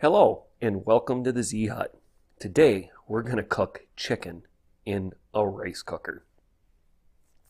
Hello and welcome to the Z Hut. Today we're going to cook chicken in a rice cooker.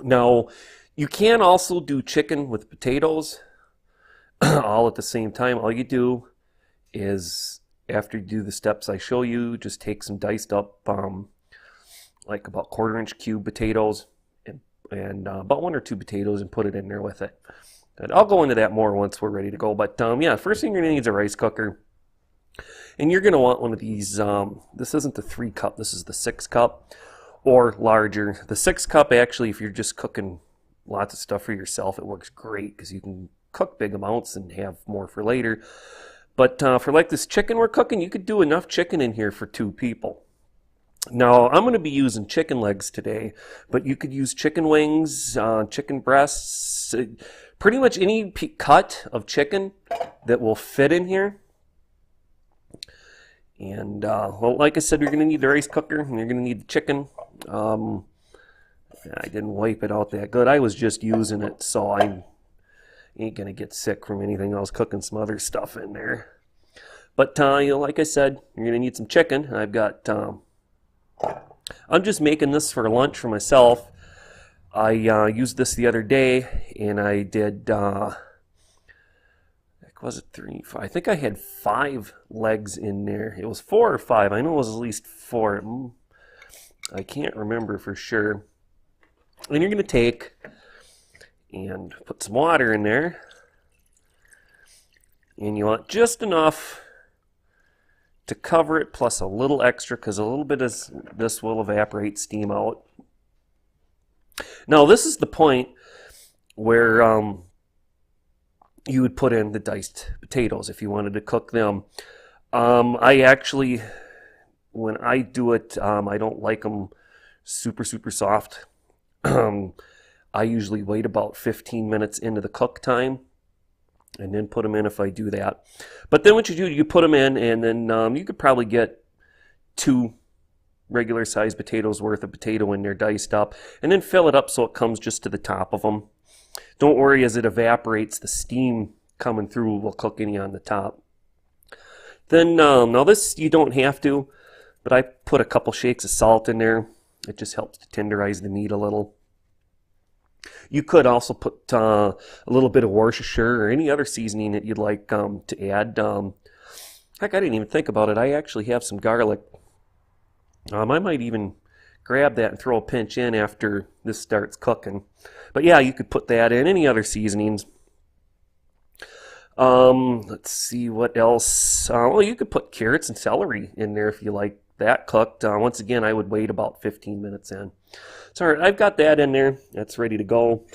Now, you can also do chicken with potatoes all at the same time. All you do is, after you do the steps I show you, just take some diced up like about quarter-inch cube potatoes and about one or two potatoes and put it in there with it. And I'll go into that more once we're ready to go. But yeah, first thing you're going to need is a rice cooker. And you're going to want one of these, this isn't the 3 cup, this is the 6 cup or larger. The 6 cup, actually, if you're just cooking lots of stuff for yourself, it works great because you can cook big amounts and have more for later. But for like this chicken we're cooking, you could do enough chicken in here for 2 people. Now, I'm going to be using chicken legs today, but you could use chicken wings, chicken breasts, pretty much any cut of chicken that will fit in here. And, well, like I said, you're going to need the rice cooker, and you're going to need the chicken. I didn't wipe it out that good. I was just using it, so I ain't going to get sick from anything else, cooking some other stuff in there. But, you know, like I said, you're going to need some chicken. I've got, I'm just making this for lunch for myself. I used this the other day, and I did, was it 3, 5? I think I had 5 legs in there. It was 4 or 5. I know it was at least 4. I can't remember for sure. And you're going to take and put some water in there. And you want just enough to cover it, plus a little extra, because a little bit of this will evaporate steam out. Now, this is the point where you would put in the diced potatoes if you wanted to cook them. I actually, when I do it, I don't like them super soft. I usually wait about 15 minutes into the cook time and then put them in if I do that. But then what you do, you put them in, and then you could probably get 2 regular sized potatoes worth of potato in there diced up, and then fill it up so it comes just to the top of them. Don't worry, as it evaporates, the steam coming through will cook any on the top. Then, now this you don't have to, but I put a couple shakes of salt in there. It just helps to tenderize the meat a little. You could also put a little bit of Worcestershire or any other seasoning that you'd like to add. Heck, I didn't even think about it. I actually have some garlic. I might even grab that and throw a pinch in after this starts cooking. But yeah, you could put that in. Any other seasonings. Let's see what else. Well, you could put carrots and celery in there if you like that cooked. Once again, I would wait about 15 minutes in. So all right, I've got that in there. That's ready to go.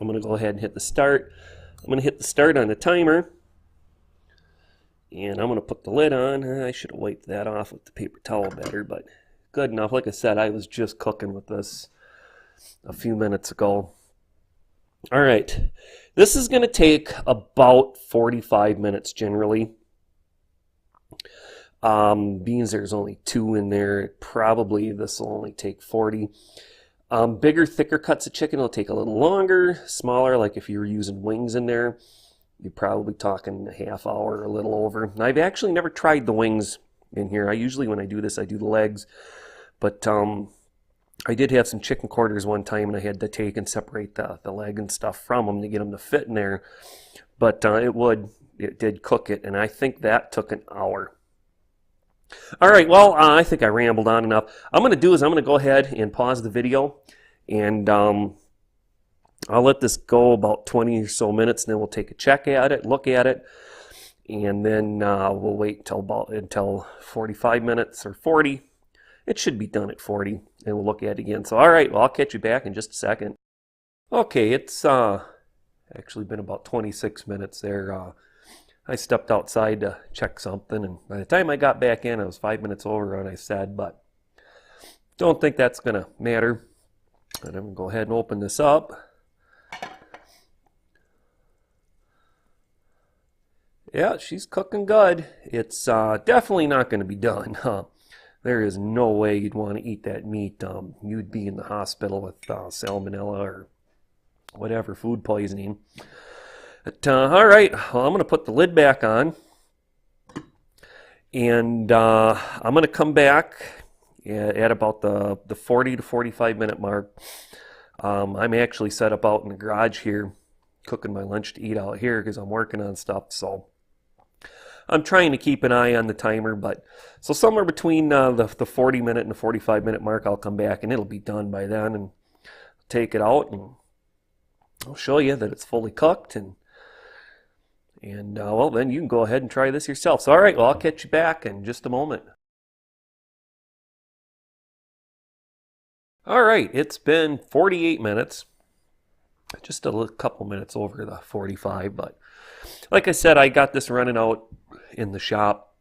I'm going to go ahead and hit the start. I'm going to hit the start on the timer. And I'm going to put the lid on. I should have wiped that off with the paper towel better, but good enough. Like I said, I was just cooking with this a few minutes ago. All right, this is going to take about 45 minutes generally. Beans, there's only 2 in there. Probably this will only take 40. Bigger, thicker cuts of chicken will take a little longer. Smaller, like if you were using wings in there, you're probably talking a half hour or a little over. And I've actually never tried the wings in here. I usually, when I do this, I do the legs. But I did have some chicken quarters one time, and I had to take and separate the leg and stuff from them to get them to fit in there. But it did cook it, and I think that took an hour. All right, well, I think I rambled on enough. I'm going to do is I'm going to go ahead and pause the video, and I'll let this go about 20 or so minutes, and then we'll take a check at it, look at it, and then we'll wait until 45 minutes or 40. It should be done at 40, and we'll look at it again. So, all right, well, I'll catch you back in just a second. Okay, it's actually been about 26 minutes there. I stepped outside to check something, and by the time I got back in, I was 5 minutes over, and I said, but don't think that's going to matter. And I'm going to go ahead and open this up. Yeah, she's cooking good. It's definitely not going to be done. There is no way you'd want to eat that meat. You'd be in the hospital with salmonella or whatever, food poisoning. But, all right, well, I'm going to put the lid back on. And I'm going to come back at about the 40 to 45 minute mark. I'm actually set up out in the garage here, cooking my lunch to eat out here because I'm working on stuff. So I'm trying to keep an eye on the timer, but so somewhere between the 40 minute and the 45 minute mark, I'll come back and it'll be done by then, and take it out and I'll show you that it's fully cooked, and well, then you can go ahead and try this yourself. So all right, well, I'll catch you back in just a moment. All right, it's been 48 minutes, just a couple minutes over the 45, but like I said, I got this running out in the shop.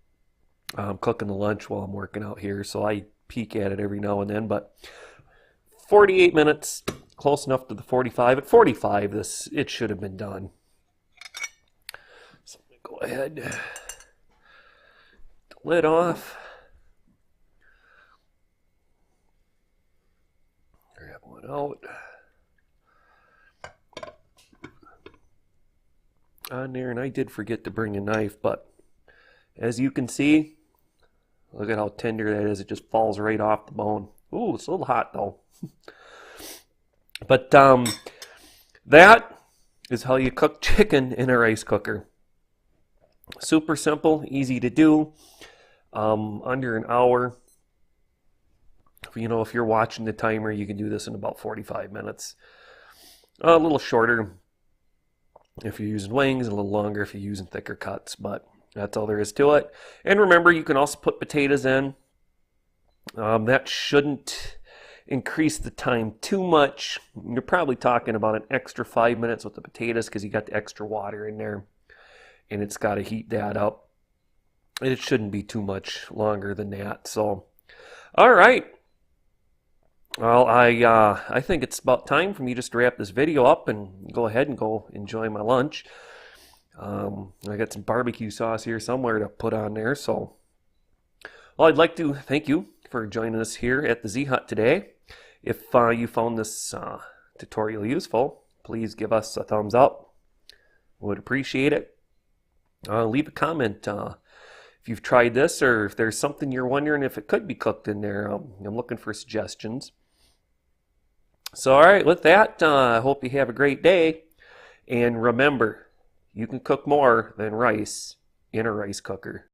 I'm cooking the lunch while I'm working out here, so I peek at it every now and then, but 48 minutes, close enough to the 45. At 45, it should have been done. So I'm going to go ahead, the lid off. Grab one out. On there, and I did forget to bring a knife, but as you can see, look at how tender that is. It just falls right off the bone. Ooh, it's a little hot though. But that is how you cook chicken in a rice cooker. Super simple, easy to do, under an hour. You know, if you're watching the timer, you can do this in about 45 minutes. A little shorter if you're using wings, and a little longer if you're using thicker cuts, but that's all there is to it. And remember, you can also put potatoes in. That shouldn't increase the time too much. You're probably talking about an extra 5 minutes with the potatoes because you got the extra water in there, and it's got to heat that up. And it shouldn't be too much longer than that. So, all right. Well, I think it's about time for me just to wrap this video up and go ahead and go enjoy my lunch. I got some barbecue sauce here somewhere to put on there. So, well, I'd like to thank you for joining us here at the Z Hut today. If you found this tutorial useful, please give us a thumbs up. Would appreciate it. Leave a comment if you've tried this, or if there's something you're wondering if it could be cooked in there. I'm looking for suggestions. So, all right, with that, I hope you have a great day. And remember, you can cook more than rice in a rice cooker.